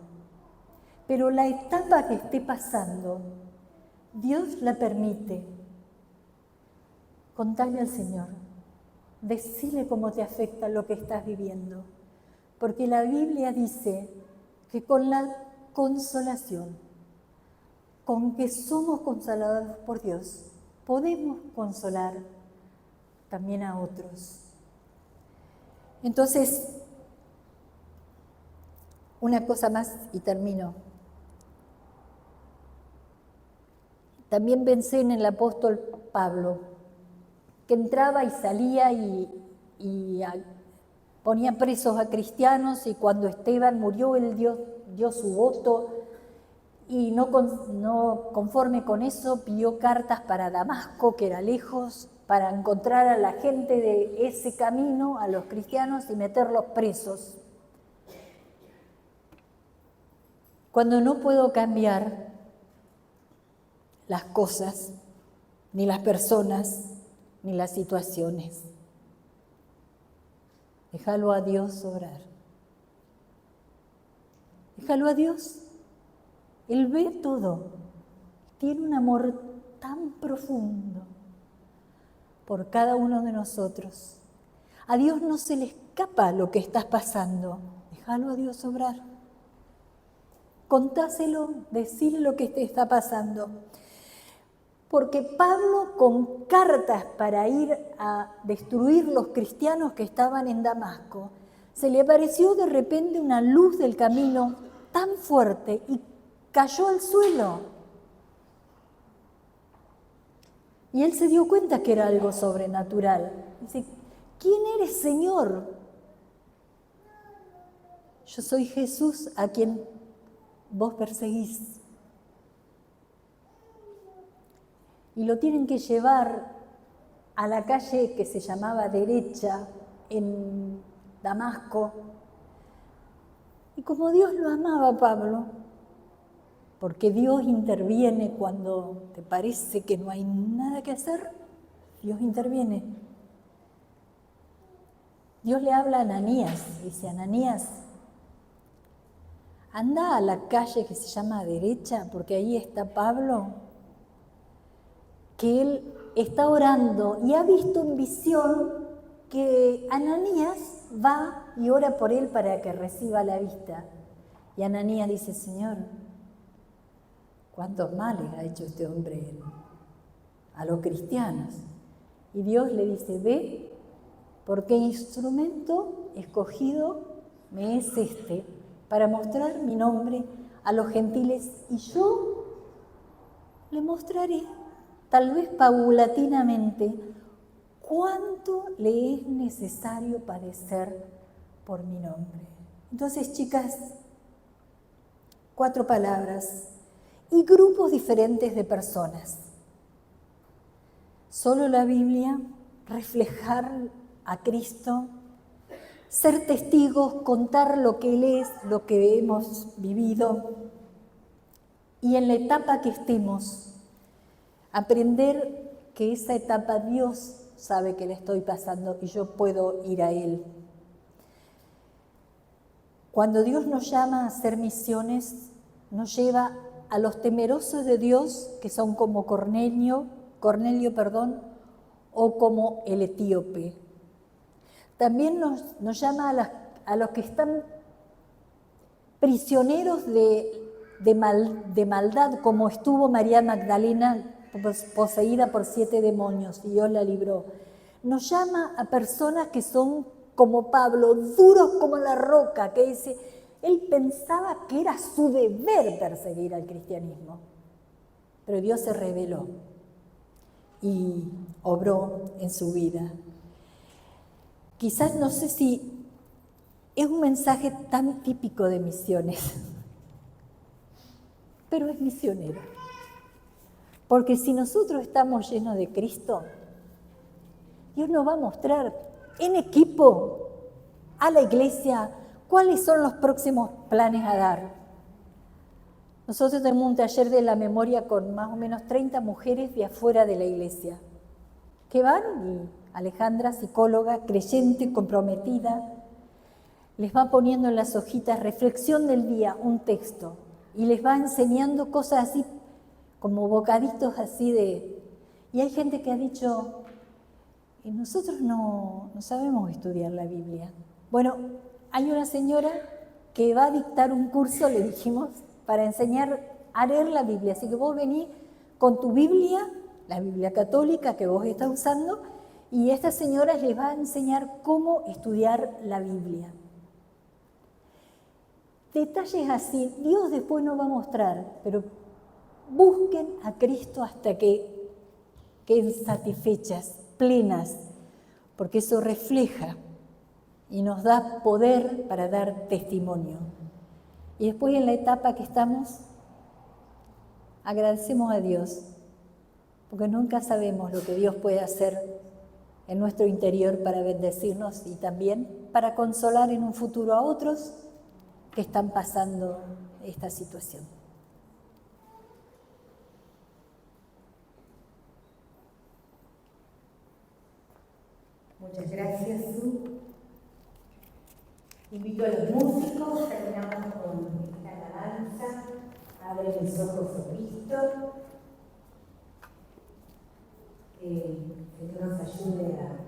pero la etapa que esté pasando, Dios la permite. Contale al Señor, decile cómo te afecta lo que estás viviendo, porque la Biblia dice que con la consolación, con que somos consolados por Dios, podemos consolar también a otros. Entonces, una cosa más y termino. También pensé en el apóstol Pablo, que entraba y salía y ponía presos a cristianos, y cuando Esteban murió, él dio su voto, y no conforme con eso, pidió cartas para Damasco, que era lejos, para encontrar a la gente de ese camino, a los cristianos, y meterlos presos. Cuando no puedo cambiar las cosas, ni las personas, ni las situaciones, déjalo a Dios obrar. Déjalo a Dios. Él ve todo. Tiene un amor tan profundo por cada uno de nosotros. A Dios no se le escapa lo que estás pasando. Déjalo a Dios obrar. Contáselo, decile lo que te está pasando. Porque Pablo, con cartas para ir a destruir los cristianos que estaban en Damasco, se le apareció de repente una luz del camino tan fuerte y cayó al suelo. Y él se dio cuenta que era algo sobrenatural. Dice, ¿quién eres, Señor? Yo soy Jesús a quien vos perseguís. Y lo tienen que llevar a la calle que se llamaba Derecha, en Damasco. Y como Dios lo amaba a Pablo, porque Dios interviene cuando te parece que no hay nada que hacer, Dios interviene. Dios le habla a Ananías, dice, Ananías, anda a la calle que se llama Derecha, porque ahí está Pablo, que él está orando y ha visto en visión que Ananías va y ora por él para que reciba la vista. Y Ananías dice, Señor, ¿cuántos males ha hecho este hombre a los cristianos? Y Dios le dice, ve, porque instrumento escogido me es este, para mostrar mi nombre a los gentiles, y yo le mostraré, tal vez paulatinamente, cuánto le es necesario padecer por mi nombre. Entonces, chicas, 4 palabras y grupos diferentes de personas. Solo la Biblia, reflejar a Cristo, ser testigos, contar lo que Él es, lo que hemos vivido, y en la etapa que estemos, aprender que esa etapa Dios sabe que le estoy pasando y yo puedo ir a Él. Cuando Dios nos llama a hacer misiones, nos lleva a los temerosos de Dios, que son como Cornelio, o como el etíope. También nos llama a los que están prisioneros de maldad, como estuvo María Magdalena, poseída por 7 demonios, y Dios la libró. Nos llama a personas que son como Pablo, duros como la roca, que dice, él pensaba que era su deber perseguir al cristianismo, pero Dios se reveló y obró en su vida. Quizás no sé si es un mensaje tan típico de misiones, pero es misionero. Porque si nosotros estamos llenos de Cristo, Dios nos va a mostrar en equipo a la iglesia cuáles son los próximos planes a dar. Nosotros tenemos un taller de la memoria con más o menos 30 mujeres de afuera de la iglesia, que van y Alejandra, psicóloga, creyente, comprometida, les va poniendo en las hojitas reflexión del día, un texto, y les va enseñando cosas así, como bocaditos así de... Y hay gente que ha dicho, nosotros no sabemos estudiar la Biblia. Bueno, hay una señora que va a dictar un curso, le dijimos, para enseñar a leer la Biblia. Así que vos venís con tu Biblia, la Biblia católica que vos estás usando, y esta señora les va a enseñar cómo estudiar la Biblia. Detalles así, Dios después nos va a mostrar, pero busquen a Cristo hasta que queden satisfechas, plenas, porque eso refleja y nos da poder para dar testimonio. Y después en la etapa que estamos, agradecemos a Dios, porque nunca sabemos lo que Dios puede hacer en nuestro interior para bendecirnos y también para consolar en un futuro a otros que están pasando esta situación. Muchas gracias, Su. Invito a los músicos, terminamos con esta alabanza. Abre mis ojos, oh Cristo. Que Dios nos ayude a